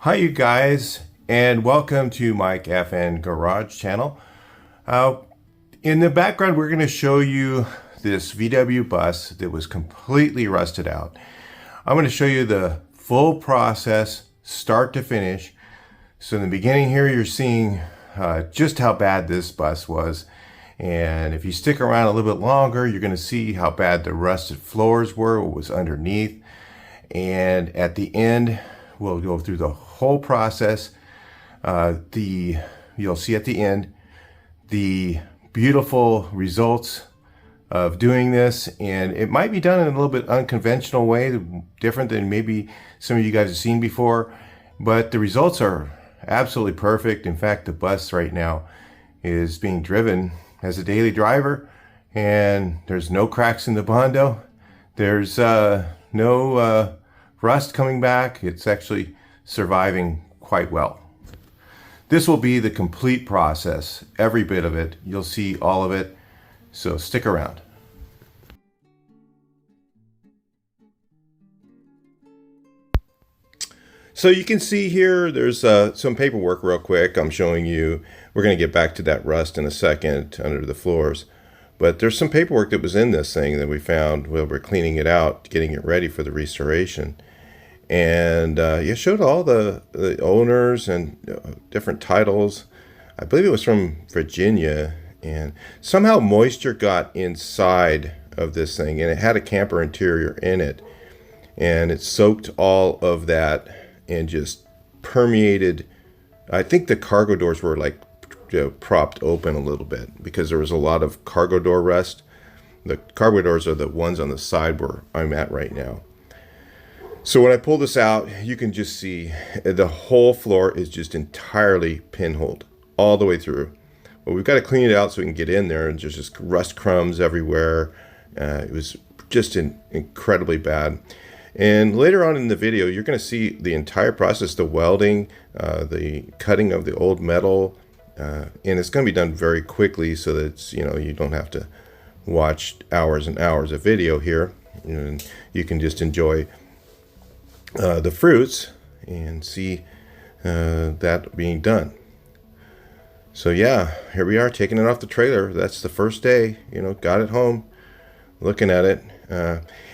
Hi you guys, and welcome to Mike FN Garage channel. In the background we're going to show you this VW bus that was completely rusted out. I'm going to show you the full process start to finish. So in the beginning here you're seeing just how bad this bus was, and if you stick around a little bit longer you're going to see how bad the rusted floors were, what was underneath, and at the end we'll go through the whole process. You'll see at the end the beautiful results of doing this, and it might be done in a little bit unconventional way, different than maybe some of you guys have seen before, but the results are absolutely perfect. In fact, the bus right now is being driven as a daily driver, and there's no cracks in the Bondo. There's no rust coming back. It's actually surviving quite well. This will be the complete process, every bit of it. You'll see all of it, so stick around. So you can see here there's some paperwork real quick. I'm showing you. We're going to get back to that rust in a second under the floors. But there's some paperwork that was in this thing that we found while we're cleaning it out, getting it ready for the restoration. And you showed all the owners and different titles. I believe it was from Virginia, and somehow moisture got inside of this thing, and it had a camper interior in it, and it soaked all of that and just permeated. I think the cargo doors were like propped open a little bit because there was a lot of cargo door rust. The cargo doors are the ones on the side where I'm at right now. So when I pull this out, you can just see the whole floor is just entirely pinholed all the way through. But we've got to clean it out so we can get in there, and there's just rust crumbs everywhere. It was just incredibly bad. And later on in the video, you're going to see the entire process, the welding, the cutting of the old metal, and it's going to be done very quickly so that it's, you don't have to watch hours and hours of video here, and you can just enjoy the fruits and see that being done. So yeah, here we are taking it off the trailer. That's the first day, got it home, looking at it.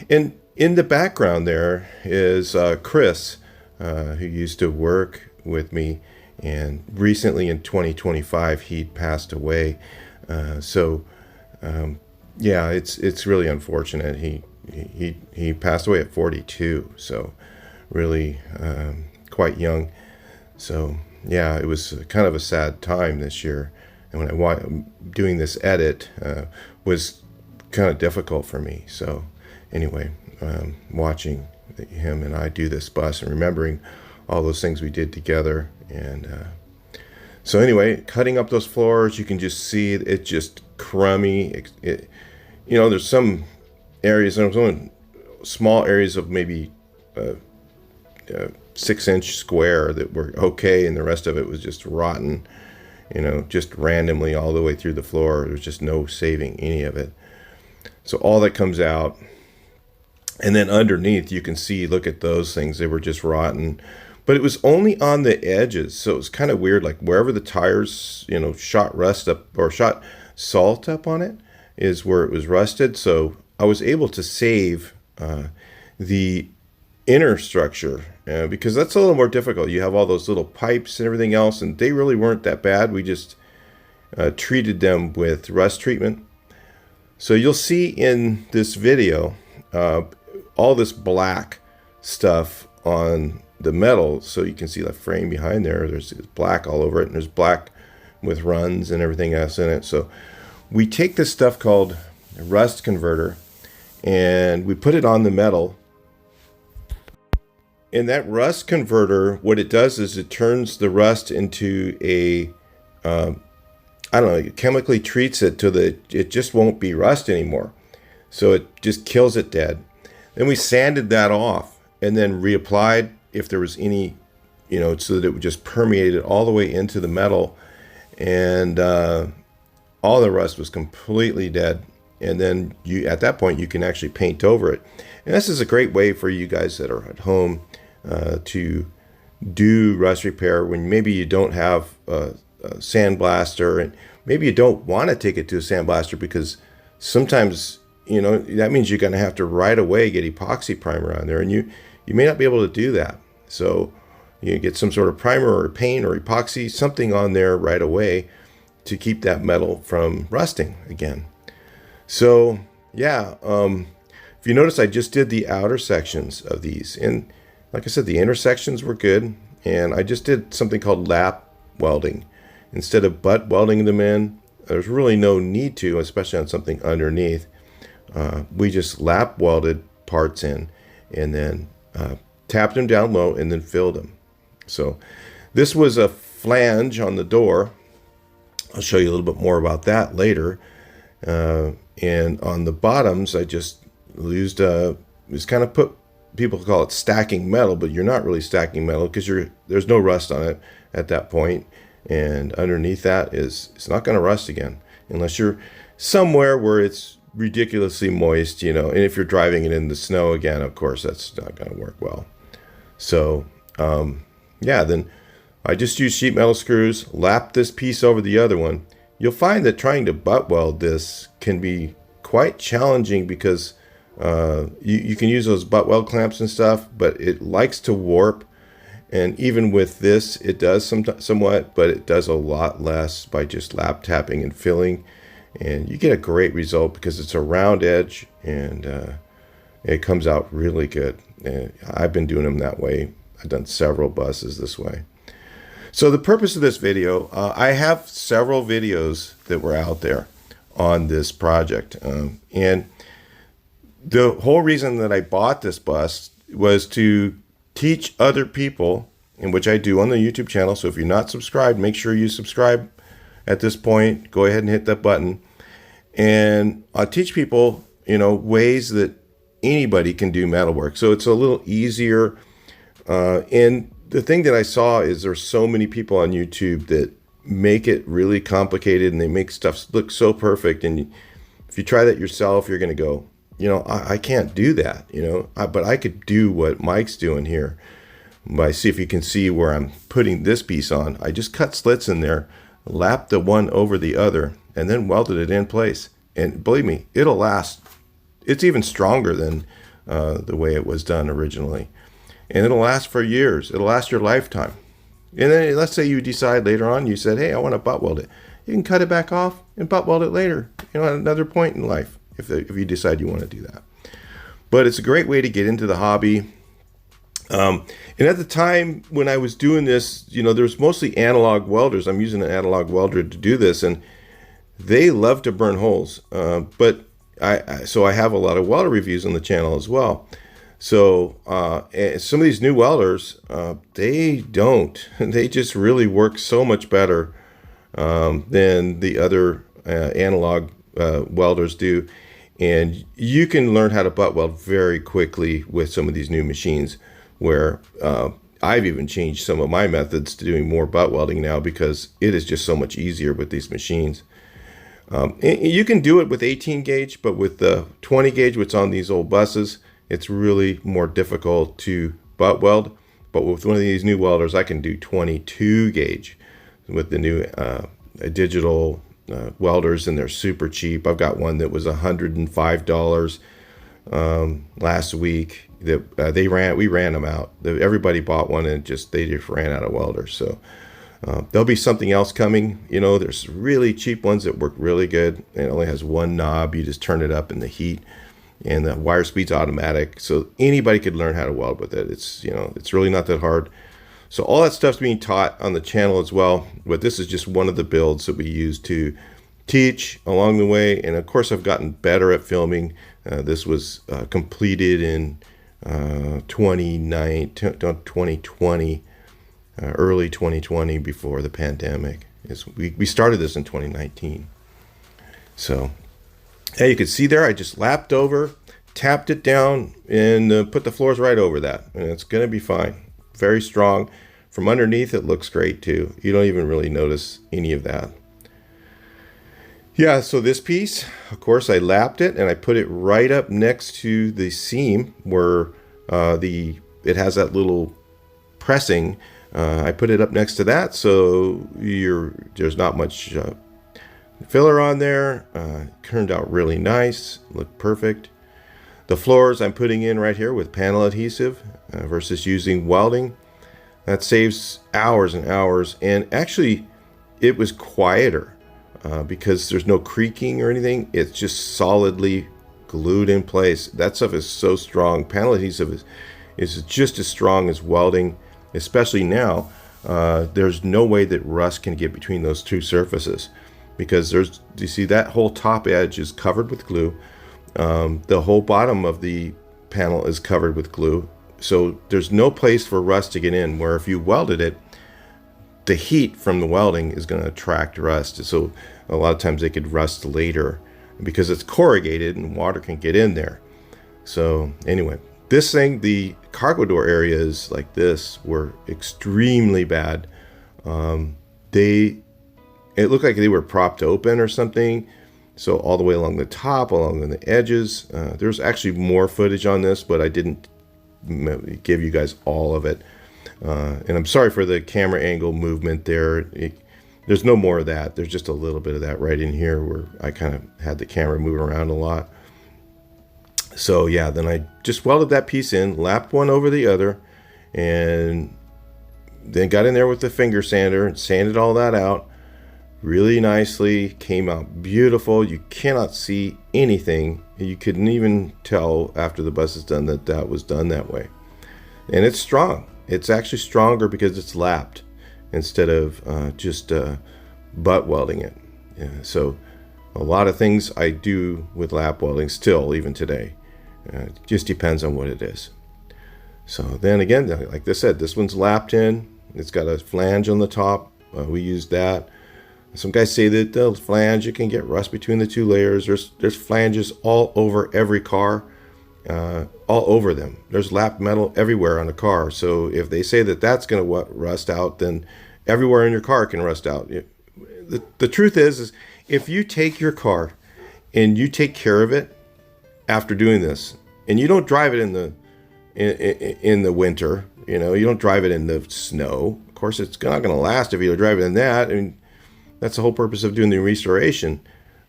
And in the background there is Chris, who used to work with me, and recently in 2025 he passed away. Yeah, it's really unfortunate. He passed away at 42, so really quite young. So yeah, it was kind of a sad time this year, and when doing this edit was kind of difficult for me. So anyway, watching him and I do this bus and remembering all those things we did together, and so anyway, cutting up those floors, you can just see it just crummy. There's some areas, there's only small areas of maybe 6-inch square that were okay, and the rest of it was just rotten, just randomly all the way through the floor. There was just no saving any of it. So all that comes out, and then underneath you can see, look at those things, they were just rotten, but it was only on the edges. So it was kind of weird, like wherever the tires shot rust up or shot salt up on it is where it was rusted. So I was able to save the inner structure, because that's a little more difficult. You have all those little pipes and everything else, and they really weren't that bad. We just treated them with rust treatment. So you'll see in this video all this black stuff on the metal. So you can see the frame behind there, there's black all over it, and there's black with runs and everything else in it. So we take this stuff called a rust converter and we put it on the metal. And that rust converter, what it does is it turns the rust into a, it chemically treats it to it just won't be rust anymore. So it just kills it dead. Then we sanded that off and then reapplied if there was any, so that it would just permeate it all the way into the metal. And all the rust was completely dead. And then at that point, you can actually paint over it. And this is a great way for you guys that are at home to do rust repair when maybe you don't have a sandblaster, and maybe you don't want to take it to a sandblaster because sometimes, you know, that means you're going to have to right away get epoxy primer on there, and you may not be able to do that. So you get some sort of primer or paint or epoxy, something on there right away to keep that metal from rusting again. So yeah, if you notice, I just did the outer sections of these, and like I said, the intersections were good, and I just did something called lap welding. Instead of butt welding them in, there's really no need to, especially on something underneath. We just lap welded parts in, and then tapped them down low and then filled them. So this was a flange on the door. I'll show you a little bit more about that later. And on the bottoms, I just used just kind of put, people call it stacking metal, but you're not really stacking metal because there's no rust on it at that point. And underneath that it's not going to rust again unless you're somewhere where it's ridiculously moist, you know. And if you're driving it in the snow again, of course, that's not going to work well. So yeah, then I just use sheet metal screws, lap this piece over the other one. You'll find that trying to butt weld this can be quite challenging because you can use those butt weld clamps and stuff, but it likes to warp. And even with this, it does somewhat, but it does a lot less by just lap tapping and filling. And you get a great result because it's a round edge, and it comes out really good. And I've been doing them that way. I've done several buses this way. So the purpose of this video, I have several videos that were out there on this project. And the whole reason that I bought this bus was to teach other people, in which I do on the YouTube channel. So if you're not subscribed, make sure you subscribe at this point. Go ahead and hit that button. And I'll teach people, you know, ways that anybody can do metalwork. So it's a little easier. And the thing that I saw is there's so many people on YouTube that make it really complicated, and they make stuff look so perfect. And if you try that yourself, you're going to go, you know, I can't do that, you know, but I could do what Mike's doing here. By see if you can see where I'm putting this piece on. I just cut slits in there, lapped the one over the other, and then welded it in place. And believe me, it'll last. It's even stronger than the way it was done originally. And it'll last for years. It'll last your lifetime. And then let's say you decide later on, you said, hey, I want to butt weld it. You can cut it back off and butt weld it later, you know, at another point in life, if you decide you want to do that. But it's a great way to get into the hobby. And at the time when I was doing this, you know, there's mostly analog welders. I'm using an analog welder to do this, and they love to burn holes. But so I have a lot of welder reviews on the channel as well. So some of these new welders, they don't. They just really work so much better than the other analog welders do. And you can learn how to butt weld very quickly with some of these new machines, where I've even changed some of my methods to doing more butt welding now because it is just so much easier with these machines. You can do it with 18 gauge, but with the 20 gauge, what's on these old buses, it's really more difficult to butt weld. But with one of these new welders, I can do 22 gauge with the new digital welders, and they're super cheap. I've got one that was $105 last week. That we ran them out. Everybody bought one, and they just ran out of welders. So there'll be something else coming. You know, there's really cheap ones that work really good, and it only has one knob. You just turn it up in the heat, and the wire speed's automatic. So anybody could learn how to weld with it. It's, you know, it's really not that hard. So all that stuff's being taught on the channel as well. But this is just one of the builds that we use to teach along the way. And of course, I've gotten better at filming. This was completed in 2020, early 2020, before the pandemic. We started this in 2019. So, hey, you can see there, I just lapped over, tapped it down, and put the floors right over that. And it's going to be fine. Very strong. From underneath, it looks great too. You don't even really notice any of that. Yeah, so this piece, of course, I lapped it, and I put it right up next to the seam where it has that little pressing, I put it up next to that, so there's not much filler on there. Turned out really nice, looked perfect. The floors I'm putting in right here with panel adhesive versus using welding. That saves hours and hours, and actually it was quieter because there's no creaking or anything. It's just solidly glued in place. That stuff is so strong. Panel adhesive is just as strong as welding, especially now. There's no way that rust can get between those two surfaces, because you see that whole top edge is covered with glue. The whole bottom of the panel is covered with glue, so there's no place for rust to get in, where if you welded it, the heat from the welding is going to attract rust. So a lot of times they could rust later because it's corrugated and water can get in there. So anyway, this thing, the cargo door areas like this were extremely bad. It looked like they were propped open or something. So all the way along the top, along the edges. There's actually more footage on this, but I didn't give you guys all of it. And I'm sorry for the camera angle movement there. There's no more of that. There's just a little bit of that right in here where I kind of had the camera moving around a lot. So yeah, then I just welded that piece in, lapped one over the other, and then got in there with the finger sander and sanded all that out really nicely. Came out beautiful. You cannot see anything. You couldn't even tell after the bus is done that was done that way. And it's strong. It's actually stronger because it's lapped instead of just butt welding it. Yeah, so a lot of things I do with lap welding still, even today. It just depends on what it is. So then again, like I said, this one's lapped in. It's got a flange on the top. We used that. Some guys say that the flange, you can get rust between the two layers. There's flanges all over every car, all over them. There's lapped metal everywhere on a car. So if they say that that's going to rust out, then everywhere in your car can rust out. The truth is if you take your car and you take care of it after doing this, and you don't drive it in the winter, you don't drive it in the snow. Of course, it's not going to last if you drive it in that. I mean, that's the whole purpose of doing the restoration.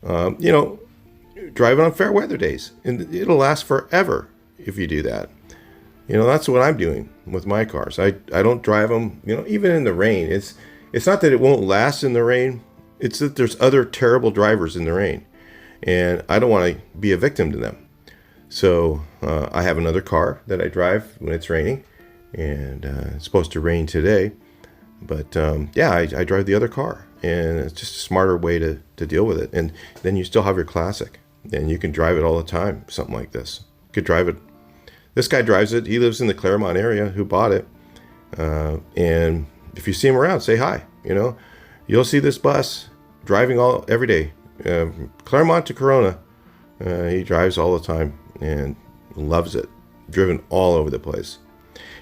Drive it on fair weather days, and it'll last forever if you do that. That's what I'm doing with my cars. I don't drive them, even in the rain. It's not that it won't last in the rain. It's that there's other terrible drivers in the rain, and I don't want to be a victim to them. So I have another car that I drive when it's raining, and it's supposed to rain today. But I drive the other car, and it's just a smarter way to deal with it. And then you still have your classic, and you can drive it all the time, something like this. You could drive it. This guy drives it. He lives in the Claremont area who bought it. And if you see him around, say hi. You'll see this bus driving every day. Claremont to Corona. He drives all the time and loves it. Driven all over the place.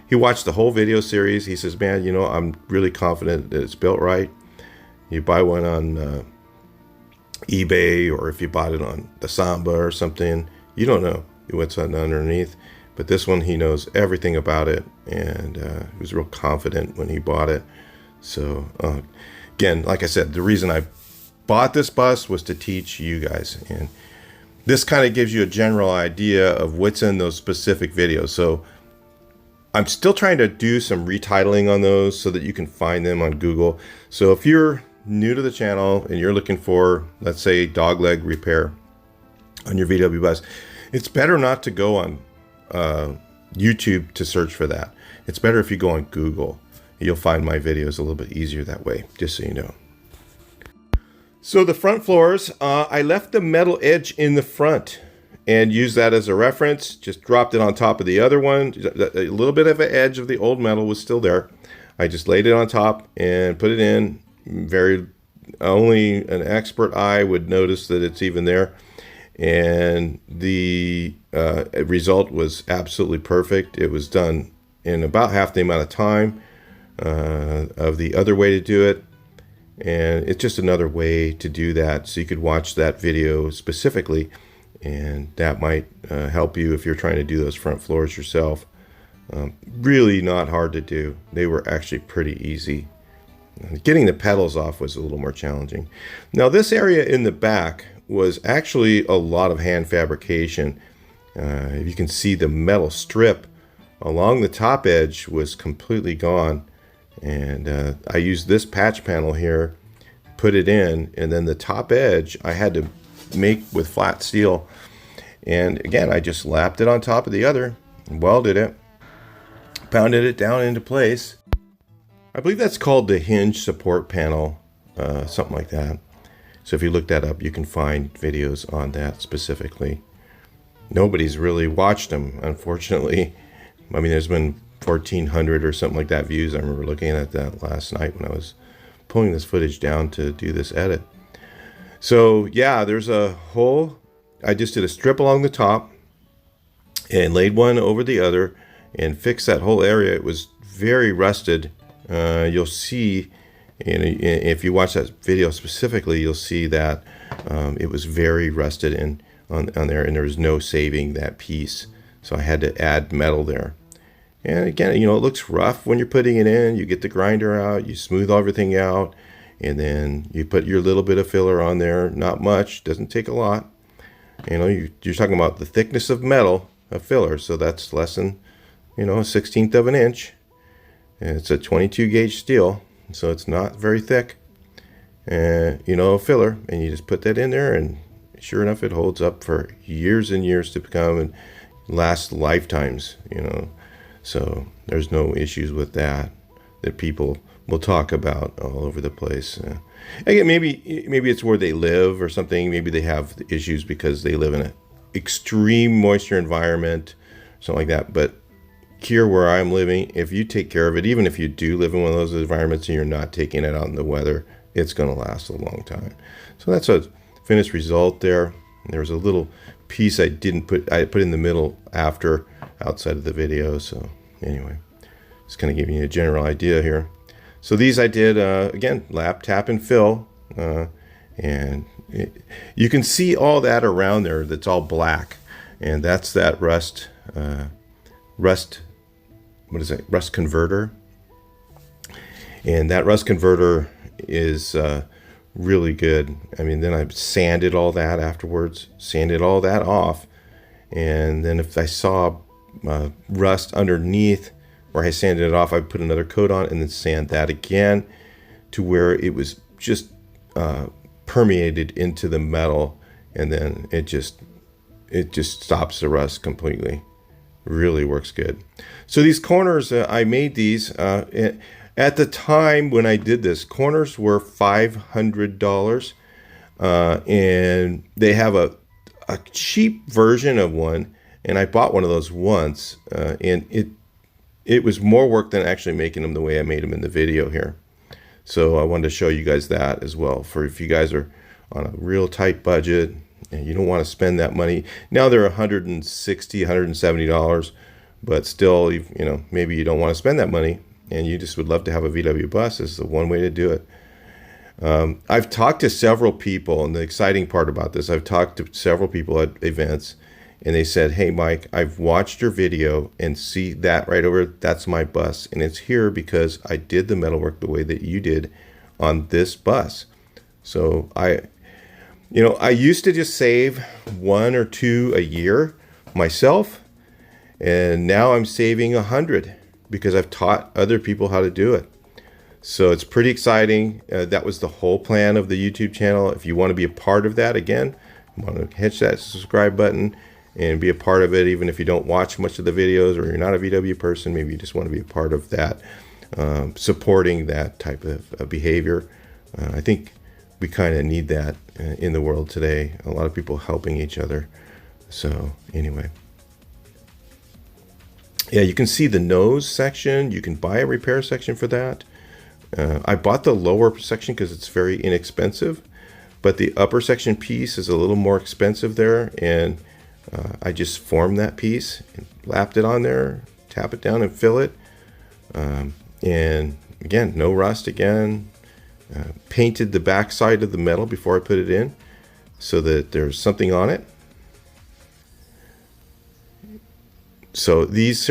He watched the whole video series. He says, man, I'm really confident that it's built right. You buy one on eBay, or if you bought it on the Samba or something, you don't know what's underneath. But this one, he knows everything about it, and he was real confident when he bought it. So again, like I said, the reason I bought this bus was to teach you guys, and this kind of gives you a general idea of what's in those specific videos. So I'm still trying to do some retitling on those so that you can find them on Google. So if you're new to the channel and you're looking for, let's say, dogleg repair on your VW bus, it's better not to go on YouTube to search for that. It's better if you go on Google. You'll find my videos a little bit easier that way, just so you know. So the front floors, I left the metal edge in the front and used that as a reference. Just dropped it on top of the other one. A little bit of an edge of the old metal was still there. I just laid it on top and put it in. Only an expert eye would notice that it's even there. And the result was absolutely perfect. It was done in about half the amount of time of the other way to do it. And it's just another way to do that. So you could watch that video specifically, and that might help you if you're trying to do those front floors yourself. Really not hard to do. They were actually pretty easy. Getting the pedals off was a little more challenging. Now this area in the back was actually a lot of hand fabrication. If you can see, the metal strip along the top edge was completely gone, and I used this patch panel here, put it in, and then the top edge I had to make with flat steel, and again I just lapped it on top of the other and welded it, pounded it down into place. I believe that's called the hinge support panel, something like that. So if you look that up, you can find videos on that specifically. Nobody's really watched them, unfortunately. I mean, there's been 1,400 or something like that views. I remember looking at that last night when I was pulling this footage down to do this edit. So yeah, there's a hole. I just did a strip along the top and laid one over the other and fixed that whole area. It was very rusted. You'll see, and if you watch that video specifically, you'll see that it was very rusted on there, and there was no saving that piece. So I had to add metal there. And again, you know, it looks rough when you're putting it in. You get the grinder out, you smooth everything out, and then you put your little bit of filler on there. Not much, doesn't take a lot. You know, you're talking about the thickness of metal, of filler, so that's less than, you know, a 1/16 of an inch. And it's a 22 gauge steel, so it's not very thick. And, you know, filler, and you just put that in there, and sure enough, it holds up for years and years to become and last lifetimes, you know. So there's no issues with that people will talk about all over the place. Again, maybe it's where they live or something. Maybe they have issues because they live in an extreme moisture environment, something like that. But here where I'm living, if you take care of it, even if you do live in one of those environments and you're not taking it out in the weather, it's going to last a long time. So that's a finished result there. There was a little piece I put in the middle after, outside of the video. So anyway, just kind of giving you a general idea here. So these I did, again, lap, tap, and fill. You can see all that around there that's all black. And that's that rust converter. And that rust converter is really good. I mean, then I sanded all that afterwards, sanded all that off. And then if I saw rust underneath where I sanded it off, I put another coat on and then sand that again to where it was just permeated into the metal, and then it just stops the rust completely. Really works good. So these corners, I made these at the time when I did this. Corners were $500, and they have a cheap version of one, and I bought one of those once, and it was more work than actually making them the way I made them in the video here. So I wanted to show you guys that as well, for if you guys are on a real tight budget and you don't want to spend that money. Now they're $160, $170, but still, you know, maybe you don't want to spend that money and you just would love to have a VW bus. This is the one way to do it. I've talked to several people, and the exciting part about this, I've talked to several people at events, and they said, hey, Mike, I've watched your video and see that right over, that's my bus. And it's here because I did the metalwork the way that you did on this bus. So I used to just save 1 or 2 a year myself. And now I'm saving 100 because I've taught other people how to do it. So it's pretty exciting. That was the whole plan of the YouTube channel. If you want to be a part of that, again, you want to hit that subscribe button and be a part of it, even if you don't watch much of the videos or you're not a VW person. Maybe you just want to be a part of that, supporting that type of behavior. I think we kind of need that in the world today. A lot of people helping each other. So anyway. Yeah, you can see the nose section. You can buy a repair section for that. I bought the lower section because it's very inexpensive, but the upper section piece is a little more expensive there, and I just formed that piece and lapped it on there, tap it down and fill it. And again, no rust again. Painted the back side of the metal before I put it in so that there's something on it. So these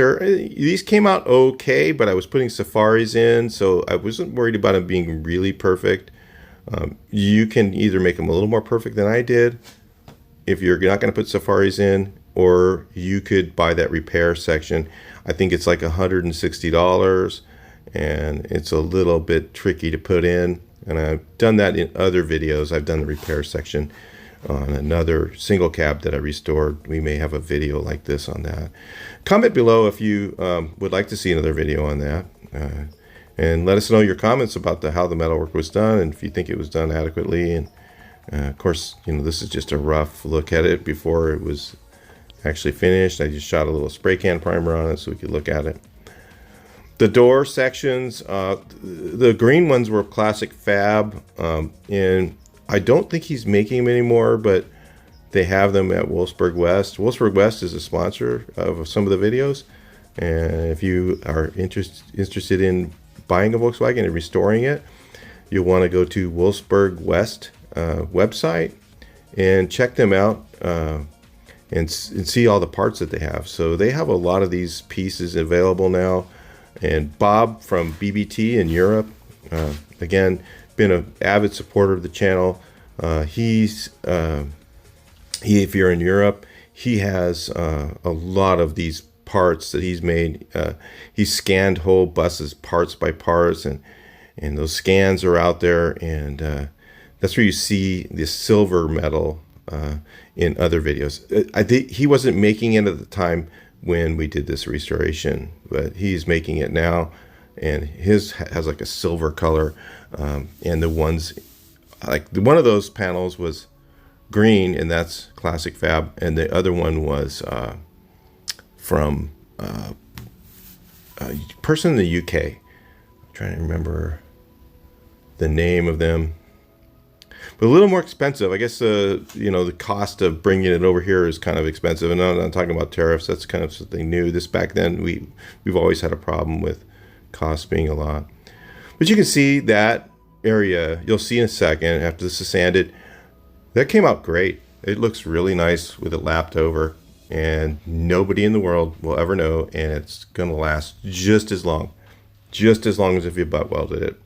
came out okay, but I was putting safaris in, so I wasn't worried about them being really perfect. You can either make them a little more perfect than I did if you're not going to put safaris in, or you could buy that repair section. I think it's like $160, and it's a little bit tricky to put in. And I've done that in other videos. I've done the repair section on another single cab that I restored. We may have a video like this on that. Comment below if you would like to see another video on that. And let us know your comments about how the metalwork was done, and if you think it was done adequately. And of course, this is just a rough look at it before it was actually finished. I just shot a little spray can primer on it so we could look at it. The door sections, the green ones were classic fab, and I don't think he's making them anymore, but they have them at Wolfsburg West. Wolfsburg West is a sponsor of some of the videos, and if you are interested in buying a Volkswagen and restoring it, you'll want to go to Wolfsburg West website and check them out and see all the parts that they have. So they have a lot of these pieces available now. And Bob from BBT in Europe, again, been an avid supporter of the channel. If you're in Europe, he has a lot of these parts that he's made. He's scanned whole buses parts by parts, and those scans are out there, and that's where you see this silver metal in other videos. I think he wasn't making it at the time when we did this restoration, but he's making it now, and his has like a silver color, and the ones like one of those panels was green, and that's classic fab, and the other one was from a person in the UK. I'm trying to remember the name of them, but a little more expensive. I guess the cost of bringing it over here is kind of expensive, and I'm not talking about tariffs. That's kind of something new. This back then we've always had a problem with costs being a lot. But you can see that area. You'll see in a second after this is sanded. That came out great. It looks really nice with it lapped over, and nobody in the world will ever know, and it's going to last just as long as if you butt welded it.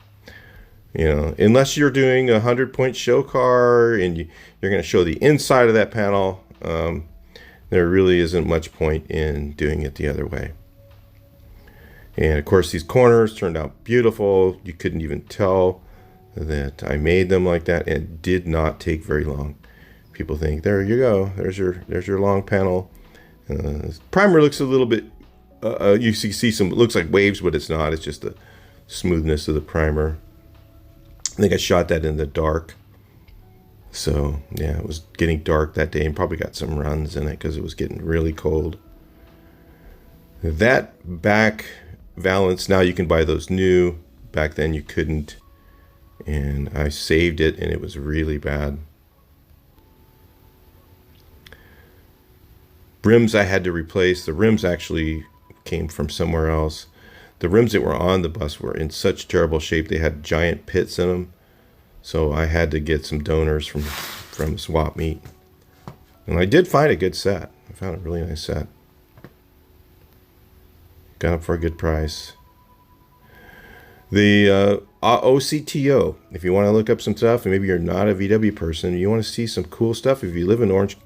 Unless you're doing a 100-point show car and you're going to show the inside of that panel, there really isn't much point in doing it the other way. And of course, these corners turned out beautiful. You couldn't even tell that I made them like that, and it did not take very long. People think, there you go, there's your long panel. Primer looks a little bit, you see some, it looks like waves, but it's not. It's just the smoothness of the primer. I think I shot that in the dark. So yeah, it was getting dark that day, and probably got some runs in it because it was getting really cold. That back valance, now you can buy those new. Back then you couldn't. And I saved it, and it was really bad. Rims I had to replace. The rims actually came from somewhere else. The rims that were on the bus were in such terrible shape. They had giant pits in them. So I had to get some donors from swap meet. And I did find a good set. I found a really nice set. Got them for a good price. The OCTO, if you want to look up some stuff, and maybe you're not a VW person, you want to see some cool stuff. If you live in Orange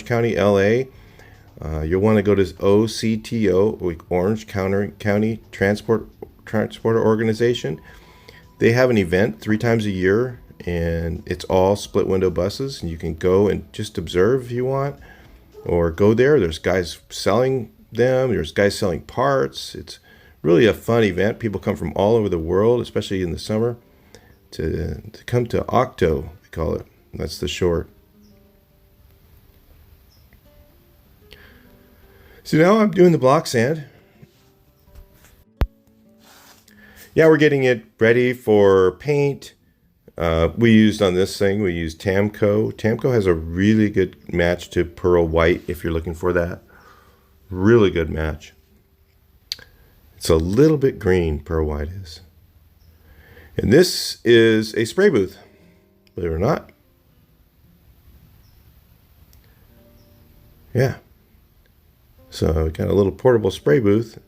County, LA, you'll want to go to OCTO, Orange County Transporter Organization. They have an event 3 times a year, and it's all split window buses, and you can go and just observe if you want, or go there. There's guys selling them. There's guys selling parts. It's really a fun event. People come from all over the world, especially in the summer, to come to Octo, we call it. That's the short. So now I'm doing the block sand. Yeah, we're getting it ready for paint. We used on this thing, we used Tamco. Tamco has a really good match to Pearl White if you're looking for that. Really good match. It's a little bit green, Pearl White is. And this is a spray booth, believe it or not. Yeah. So got a little portable spray booth.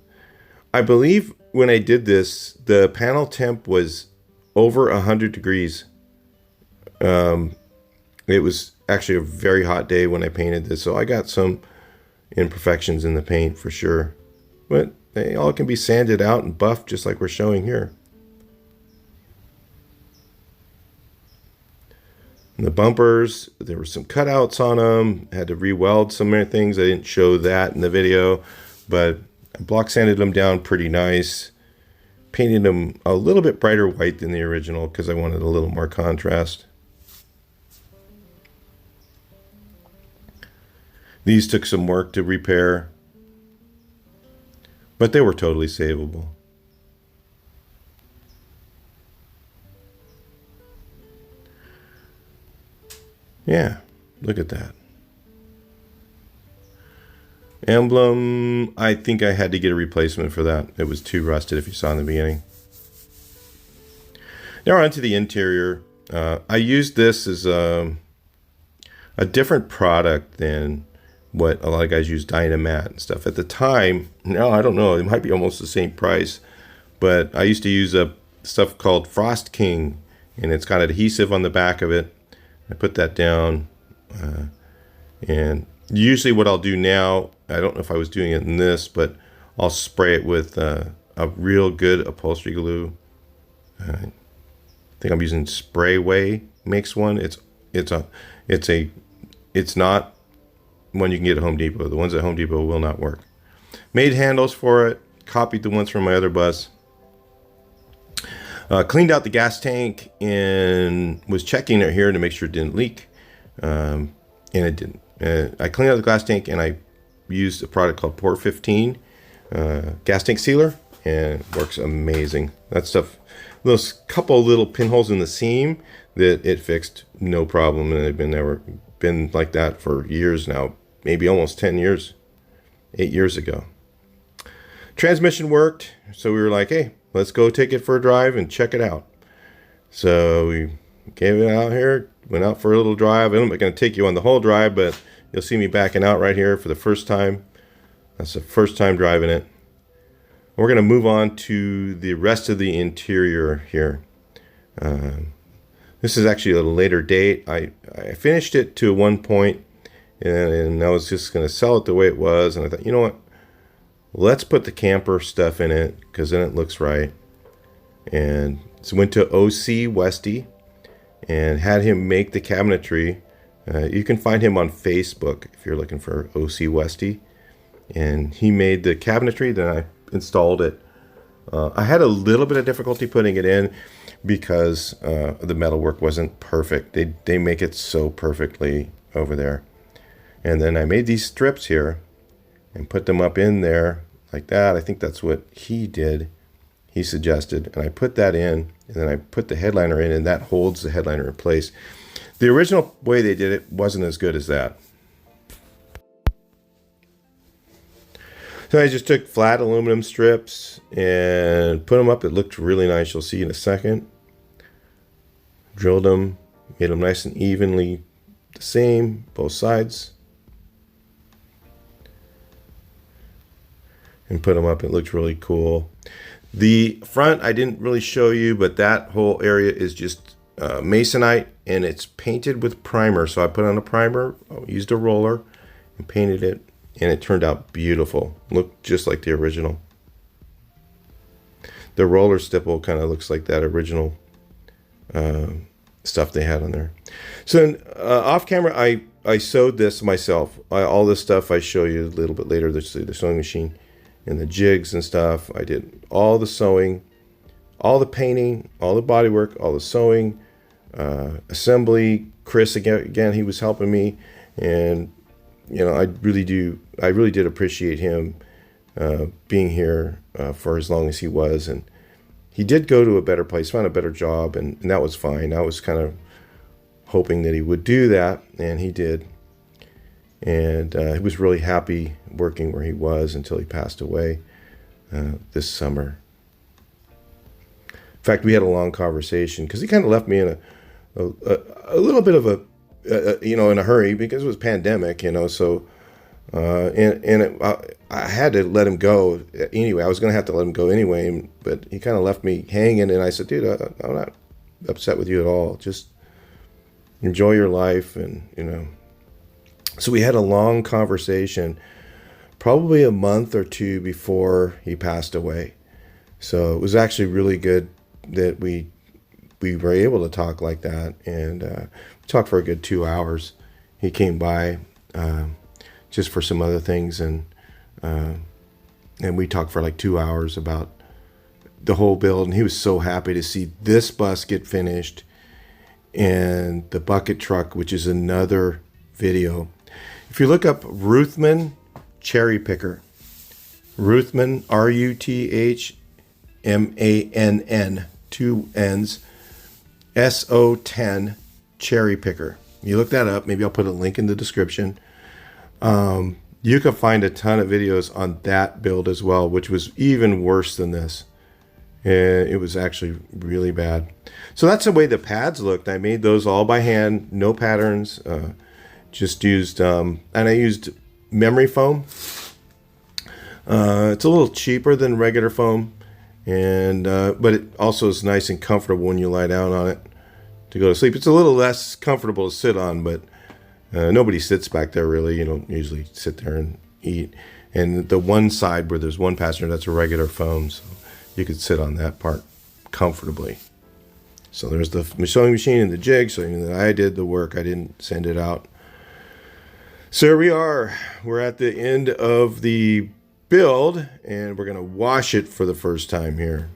I believe when I did this, the panel temp was over 100 degrees. It was actually a very hot day when I painted this, so I got some imperfections in the paint for sure. But they all can be sanded out and buffed just like we're showing here. And the bumpers, there were some cutouts on them. I had to re-weld some things. I didn't show that in the video, but I block sanded them down pretty nice. Painted them a little bit brighter white than the original because I wanted a little more contrast. These took some work to repair, but they were totally savable. Yeah, look at that. Emblem, I think I had to get a replacement for that. It was too rusted if you saw in the beginning. Now on to the interior. I used this as a different product than what a lot of guys use, Dynamat and stuff. At the time, now I don't know, it might be almost the same price, but I used to use a stuff called Frost King, and it's got adhesive on the back of it. I put that down, and usually what I'll do now, I don't know if I was doing it in this, but I'll spray it with a real good upholstery glue. I think I'm using Sprayway makes one. It's not one you can get at Home Depot. The ones at Home Depot will not work. Made handles for it. Copied the ones from my other bus. Cleaned out the gas tank and was checking it here to make sure it didn't leak. And it didn't. I cleaned out the gas tank and I used a product called Port 15 gas tank sealer, and it works amazing. That stuff, those couple little pinholes in the seam that it fixed, no problem. And they've been like that for years now, maybe almost 10 years, 8 years ago. Transmission worked, so we were like, hey, let's go take it for a drive and check it out. So we gave it out here, went out for a little drive. I'm not going to take you on the whole drive, but you'll see me backing out right here for the first time. That's the first time driving it. We're going to move on to the rest of the interior here. This is actually a later date. I finished it to one point, and I was just going to sell it the way it was. And I thought, you know what? Let's put the camper stuff in it because then it looks right. And so went to OC Westy and had him make the cabinetry. You can find him on Facebook if you're looking for OC Westy. And he made the cabinetry, then I installed it. I had a little bit of difficulty putting it in because the metalwork wasn't perfect. They make it so perfectly over there. And then I made these strips here and put them up in there like that. I think that's what he did. He suggested, and I put that in, and then I put the headliner in, and that holds the headliner in place. The original way they did it wasn't as good as that. So I just took flat aluminum strips and put them up. It looked really nice. You'll see in a second. Drilled them, made them nice and evenly the same, both sides. And put them up. It looked really cool. The front I didn't really show you, but that whole area is just masonite, and it's painted with primer. So I put on a primer, used a roller, and painted it, and it turned out beautiful. Looked just like the original. The roller stipple kind of looks like that original stuff they had on there. So then, off camera, I sewed this myself. All this stuff I show you a little bit later. There's the sewing machine and the jigs and stuff. I did all the sewing, all the painting, all the bodywork, all the sewing, assembly. Chris again, he was helping me, and you know, I really did appreciate him being here for as long as he was. And he did go to a better place, found a better job, and that was fine. I was kind of hoping that he would do that, and he did. And he was really happy working where he was until he passed away this summer. In fact, we had a long conversation because he kind of left me in a little bit of a in a hurry because it was pandemic, you know. So I had to let him go anyway. I was going to have to let him go anyway, but he kind of left me hanging. And I said, dude, I'm not upset with you at all. Just enjoy your life. And, so we had a long conversation, probably a month or two before he passed away. So it was actually really good that we were able to talk like that. And we talked for a good 2 hours. He came by just for some other things, and we talked for like 2 hours about the whole build. And he was so happy to see this bus get finished, and the bucket truck, which is another video. If you look up Ruthman cherry picker, Ruthman, Ruthmann, 2 N's, SO10 cherry picker. You look that up. Maybe I'll put a link in the description. You can find a ton of videos on that build as well, which was even worse than this. It was actually really bad. So that's the way the pads looked. I made those all by hand, no patterns. Just used, and I used memory foam. It's a little cheaper than regular foam, and but it also is nice and comfortable when you lie down on it to go to sleep. It's a little less comfortable to sit on, but nobody sits back there really. You don't usually sit there and eat. And the one side where there's one passenger, that's a regular foam, so you could sit on that part comfortably. So there's the sewing machine and the jig. So I did the work. I didn't send it out. So here we are. We're at the end of the build, and we're going to wash it for the first time here.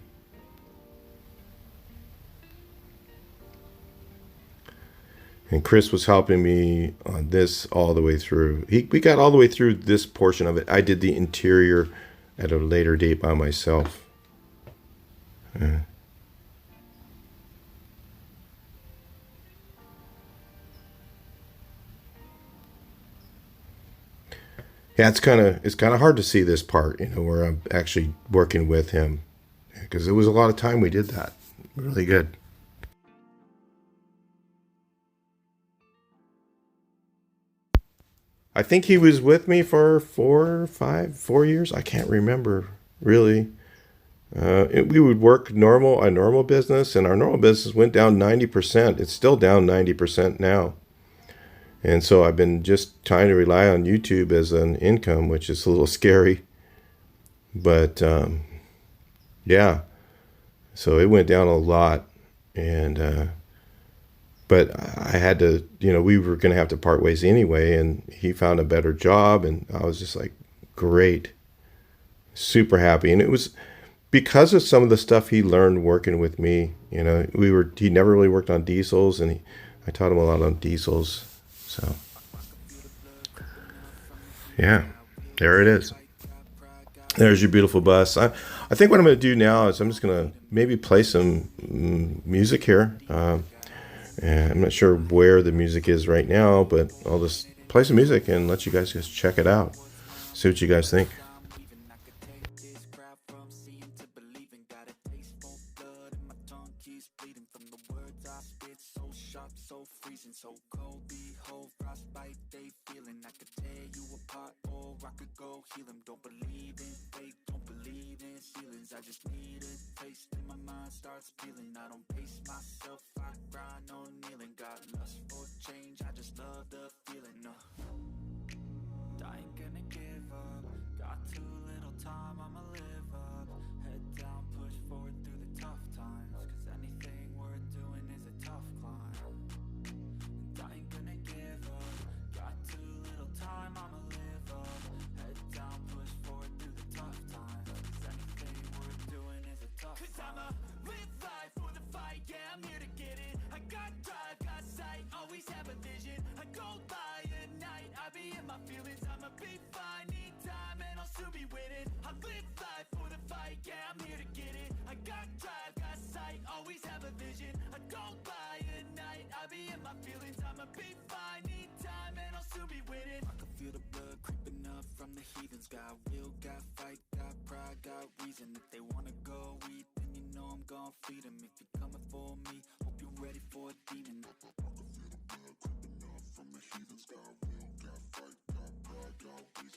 And Chris was helping me on this all the way through. We got all the way through this portion of it. I did the interior at a later date by myself. Yeah, it's kind of hard to see this part, where I'm actually working with him, because it was a lot of time we did that. Really good. I think he was with me for 4 years. I can't remember really. We would work a normal business, and our normal business went down 90%. It's still down 90% now. And so I've been just trying to rely on YouTube as an income, which is a little scary. But yeah, so it went down a lot. And but I had to, we were going to have to part ways anyway. And he found a better job, and I was just like, great, super happy. And it was because of some of the stuff he learned working with me. He never really worked on diesels, and I taught him a lot on diesels. So, yeah, there it is. There's your beautiful bus. I think what I'm going to do now is I'm just going to maybe play some music here. And I'm not sure where the music is right now, but I'll just play some music and let you guys just check it out. See what you guys think. Don't believe in fate, don't believe in ceilings. I just need a taste and my mind starts peeling. I don't pace myself, I grind on kneeling. Got lust for change, I just love the feeling. I ain't gonna give up, got too little time, I'ma live up. Head down, push forward through the tough times, cause anything worth doing is a tough climb. And I ain't gonna give up, got too little time, I'ma live up. Head down, push forward through the tough times, cause anything worth doing is a tough climb. Cause I'ma live life for the fight, yeah, I'm here to get it. I got drive, got sight, always have a vision. I go by at night, I be in my feelings. I'ma be fine, need time, and I'll soon be winning. I live life for the fight, yeah, I'm here to get it. I got drive, got sight, always have a vision. I go by at night, I be in my feelings. I'ma be fine, need time, and I'll soon be winning. I can feel the blood creeping up from the heathens. Got will, got fight, got pride, got reason. If they wanna go eat, then you know I'm gon' feed them. If you're coming for me, hope you're ready for a demon. I can feel the blood creeping up from the heathens. Got will, got fight, got pride, got reason.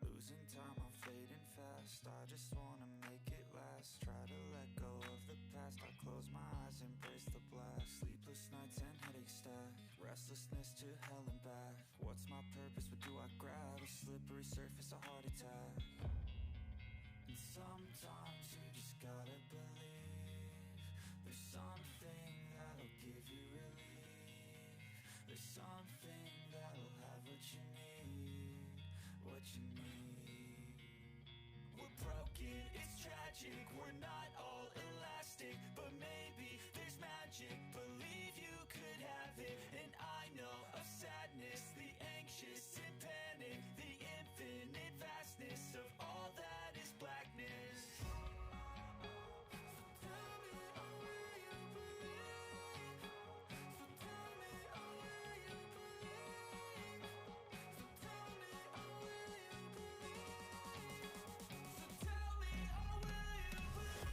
Losing time, I'm fading fast. I just wanna make it last. Try to let go of the past. I close my eyes, embrace the blast. Sleepless nights and headaches stack. Restlessness to hell and back. What's my purpose? What do I grab? A slippery surface, a heart attack. And sometimes you just gotta believe there's something that'll give you relief. There's something that'll have what you need. What you need. We're broken, it's tragic. We're not all elastic, but maybe there's magic. Believe you could have it. And I know of sadness, the anxious and panic, the infinite vastness of all that is blackness. So tell me, oh, will you believe? So tell me, oh, will you believe? So tell me, oh, will you believe? So tell me, oh, will you believe?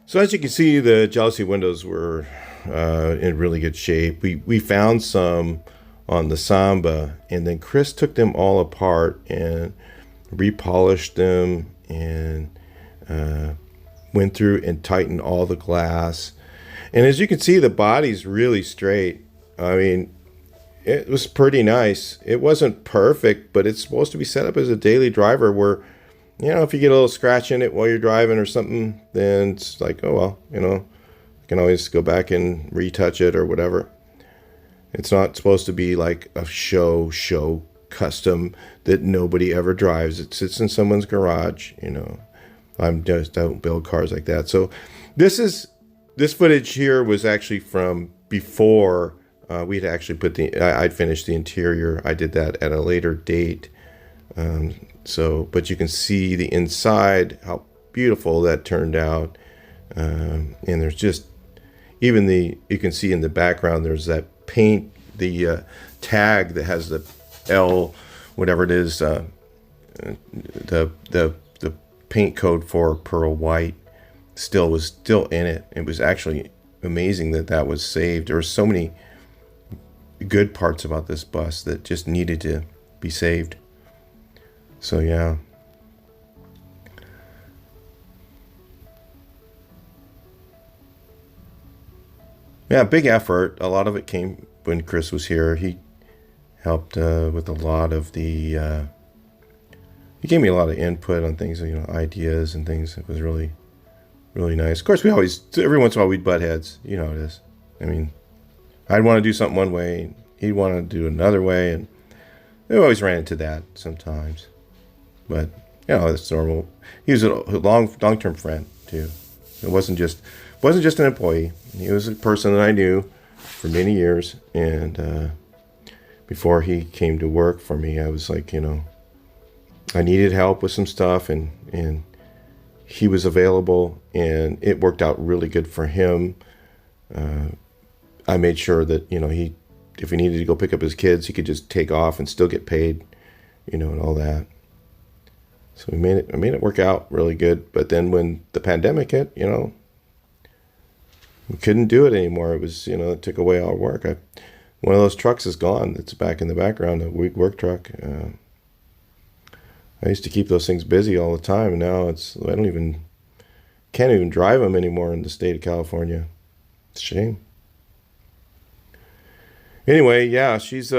So as you can see, the jealousy windows were in really good shape. We found some on the Samba, and then Chris took them all apart and repolished them and went through and tightened all the glass. And as you can see, the body's really straight. I mean, it was pretty nice. It wasn't perfect, but it's supposed to be set up as a daily driver where, you know, if you get a little scratch in it while you're driving or something, then it's like, oh, well, you know, you can always go back and retouch it or whatever. It's not supposed to be like a show custom that nobody ever drives. It sits in someone's garage, you know. I don't build cars like that. So this footage here was actually from before we'd actually put I'd finished the interior. I did that at a later date. But you can see the inside, how beautiful that turned out. And there's just, you can see in the background, there's that paint, the tag that has the L, whatever it is, the paint code for pearl white was still in it. It was actually amazing that was saved. There were so many good parts about this bus that just needed to be saved. So yeah. Yeah, big effort. A lot of it came when Chris was here. He helped with a lot of the he gave me a lot of input on things, you know, ideas and things. It was really, really nice. Of course, every once in a while we'd butt heads. You know how it is. I mean, I'd want to do something one way, he'd want to do another way, and we always ran into that sometimes. But, you know, it's normal. He was a long-term friend, too. It wasn't just an employee. He was a person that I knew for many years. And before he came to work for me, I was like, you know, I needed help with some stuff. And he was available, and it worked out really good for him. I made sure that, if he needed to go pick up his kids, he could just take off and still get paid, and all that. So I made it work out really good. But then when the pandemic hit, we couldn't do it anymore. It was, it took away all work. One of those trucks is gone. It's back in the background, a weak work truck. I used to keep those things busy all the time, and now can't even drive them anymore in the state of California. It's a shame. Anyway, yeah, she's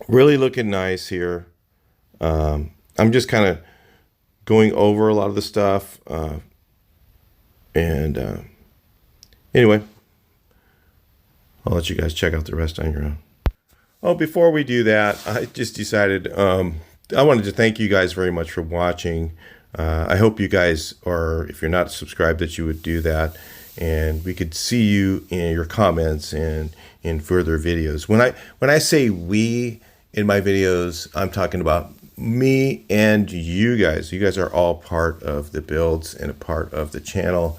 really looking nice here. I'm just kind of going over a lot of the stuff, and anyway, I'll let you guys check out the rest on your own. Oh, before we do that, I just decided I wanted to thank you guys very much for watching. I hope you guys, or if you're not subscribed, that you would do that, and we could see you in your comments and in further videos. When I say we in my videos, I'm talking about me and you guys. You guys are all part of the builds and a part of the channel.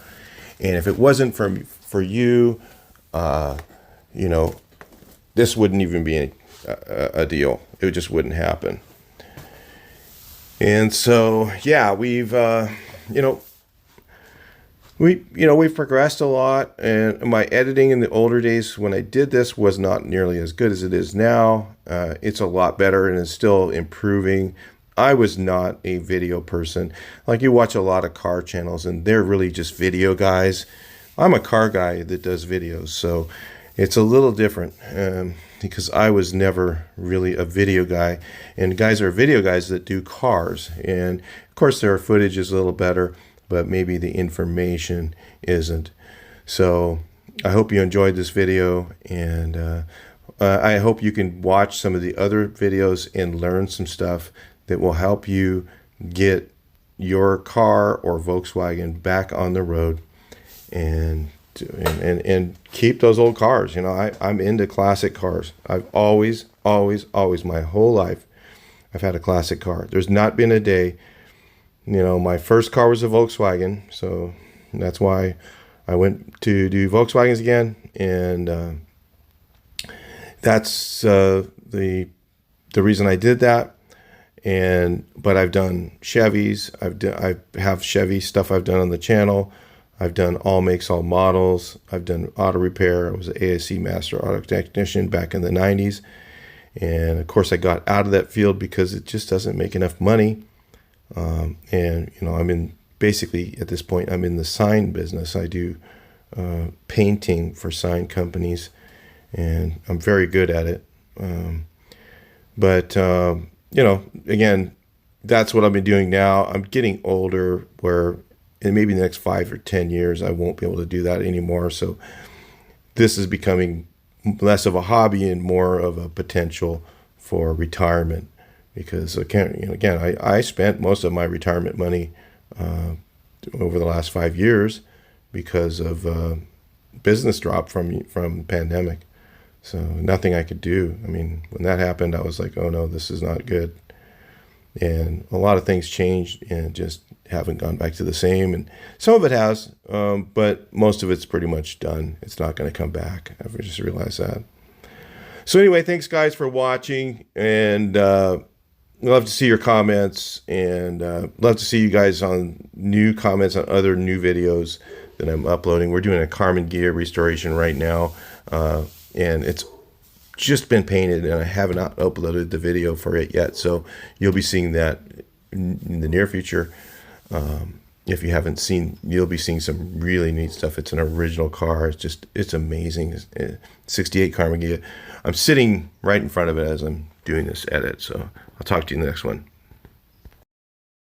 And if it wasn't for you, this wouldn't even be a deal. It just wouldn't happen. And so, yeah, we've progressed a lot, and my editing in the older days when I did this was not nearly as good as it is now. It's a lot better and it's still improving. I was not a video person. Like, you watch a lot of car channels and they're really just video guys. I'm a car guy that does videos, so it's a little different because I was never really a video guy, and guys are video guys that do cars. And of course their footage is a little better, but maybe the information isn't. So I hope you enjoyed this video, and I hope you can watch some of the other videos and learn some stuff that will help you get your car or Volkswagen back on the road and keep those old cars. I'm into classic cars. I've always my whole life I've had a classic car. There's not been a day. My first car was a Volkswagen, so that's why I went to do Volkswagens again, and that's the reason I did that. But I've done Chevys. I have Chevy stuff I've done on the channel. I've done all makes, all models. I've done auto repair. I was an ASC master auto technician back in the 90s. And of course I got out of that field because it just doesn't make enough money. I'm basically at this point, I'm in the sign business. I do painting for sign companies, and I'm very good at it. Again, that's what I've been doing now. I'm getting older, where in maybe the next 5 or 10 years, I won't be able to do that anymore. So this is becoming less of a hobby and more of a potential for retirement, because I spent most of my retirement money over the last 5 years because of business drop from pandemic. So nothing I could do. I mean, when that happened, I was like, oh no, this is not good. And a lot of things changed and just haven't gone back to the same. And some of it has, but most of it's pretty much done. It's not going to come back. I've just realized that. So anyway, thanks guys for watching, and love to see your comments, and love to see you guys on new comments on other new videos that I'm uploading. We're doing a Carmen gear restoration right now, and it's just been painted, and I have not uploaded the video for it yet, so you'll be seeing that in the near future. If you haven't seen, you'll be seeing some really neat stuff. It's an original car. It's amazing. It's 68 Carmen gear. I'm sitting right in front of it as I'm doing this edit, so I'll talk to you in the next one.